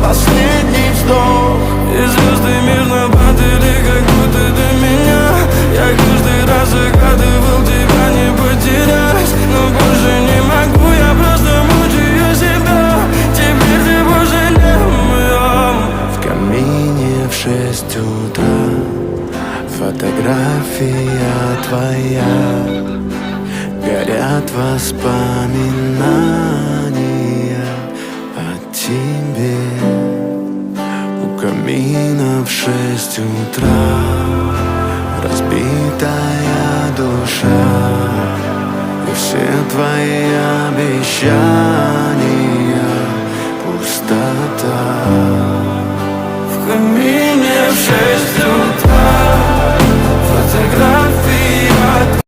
последний вздох. И звезды мирно падали, как будто до меня. Я каждый раз загадывал тебя не потерять, но больше не могу, я просто мучаю себя. Теперь ты больше не моя. В камине в 6 утра фотография твоя. Горят воспоминания о тебе. У камина в 6 утра разбитая душа. И все твои обещания пустота. В камине в 6